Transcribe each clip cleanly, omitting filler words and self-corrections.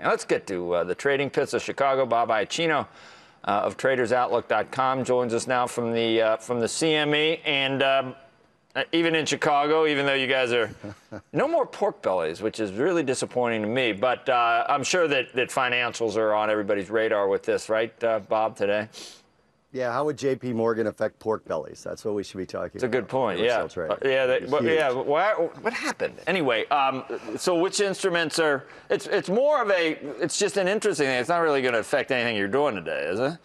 Let's get to the trading pits of Chicago. Bob Iacchino of TradersOutlook.com joins us now from the CME. And even in Chicago, even though you guys are no more pork bellies, which is really disappointing to me. But I'm sure that financials are on everybody's radar with this, right, Bob, today? Yeah, how would J.P. Morgan affect pork bellies? That's what we should be talking about. It's a good point, yeah. What happened? Anyway, so which instruments are, it's more of a, it's just an interesting thing. It's not really going to affect anything you're doing today, is it?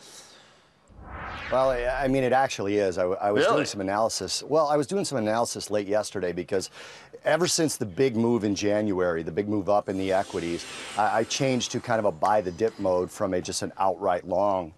Well, I mean, it actually is. I was doing some analysis. Well, I was doing some analysis late yesterday because ever since the big move in January, the big move up in the equities, I changed to kind of a buy the dip mode from just an outright long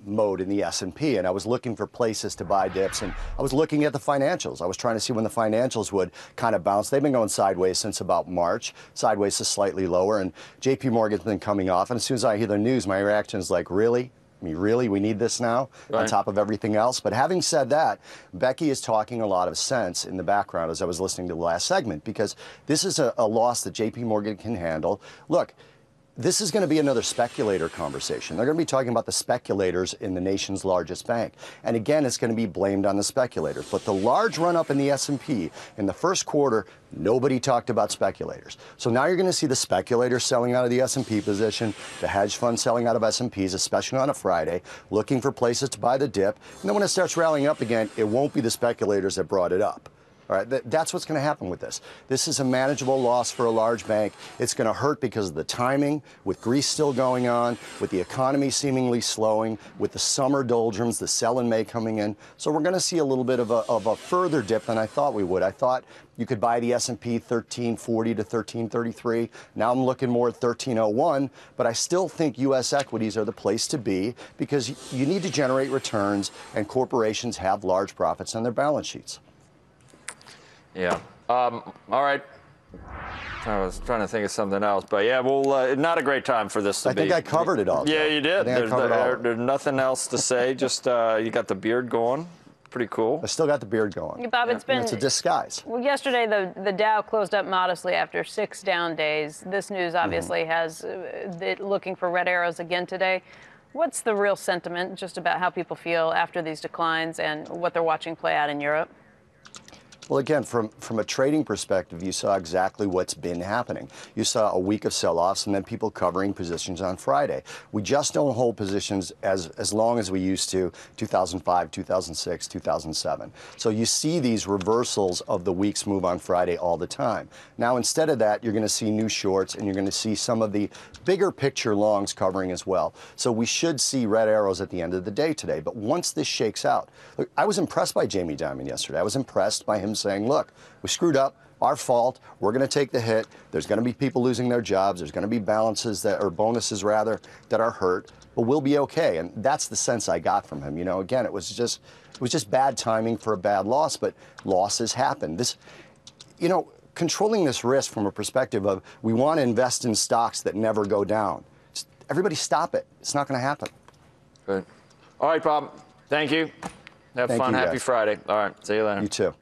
mode in the S&P, and I was looking for places to buy dips, and I was looking at the financials. I was trying to see when the financials would kind of bounce. They've been going sideways since about March, sideways to slightly lower, and JP Morgan's been coming off, and as soon as I hear the news, my reaction is like, really? I mean, really? We need this now on top of everything else? But having said that, Becky is talking a lot of sense in the background as I was listening to the last segment, because this is a loss that JP Morgan can handle. Look, this is going to be another speculator conversation. They're going to be talking about the speculators in the nation's largest bank. And again, it's going to be blamed on the speculators. But the large run-up in the S&P in the first quarter, nobody talked about speculators. So now you're going to see the speculators selling out of the S&P position, the hedge funds selling out of S&Ps, especially on a Friday, looking for places to buy the dip. And then when it starts rallying up again, it won't be the speculators that brought it up. All right, that's what's going to happen with this. This is a manageable loss for a large bank. It's going to hurt because of the timing, with Greece still going on, with the economy seemingly slowing, with the summer doldrums, the sell in May coming in. So we're going to see a little bit of a further dip than I thought we would. I thought you could buy the S&P 1340 to 1333. Now I'm looking more at 1301, but I still think U.S. equities are the place to be because you need to generate returns, and corporations have large profits on their balance sheets. Yeah. All right. I was trying to think of something else, but yeah, well, not a great time for this to be. I think I covered it all. Yeah, you did. There's nothing else to say. Just you got the beard going. Pretty cool. I still got the beard going. Bob, it's been... It's a disguise. Well, yesterday the Dow closed up modestly after 6 down days. This news obviously has it looking for red arrows again today. What's the real sentiment just about how people feel after these declines and what they're watching play out in Europe? Well, again, from a trading perspective, you saw exactly what's been happening. You saw a week of sell-offs and then people covering positions on Friday. We just don't hold positions as long as we used to 2005, 2006, 2007. So you see these reversals of the week's move on Friday all the time. Now, instead of that, you're going to see new shorts and you're going to see some of the bigger picture longs covering as well. So we should see red arrows at the end of the day today. But once this shakes out, look, I was impressed by Jamie Dimon yesterday. I was impressed by him saying, look, we screwed up, our fault, we're going to take the hit, there's going to be people losing their jobs, there's going to be balances that, or bonuses rather, that are hurt, but we'll be okay. And that's the sense I got from him. You know, again, it was just bad timing for a bad loss, but losses happen. This, you know, controlling this risk from a perspective of we want to invest in stocks that never go down. Everybody stop it. It's not going to happen. Good. All right, Bob. Thank you. Have fun. Happy Friday. All right. See you later. You too.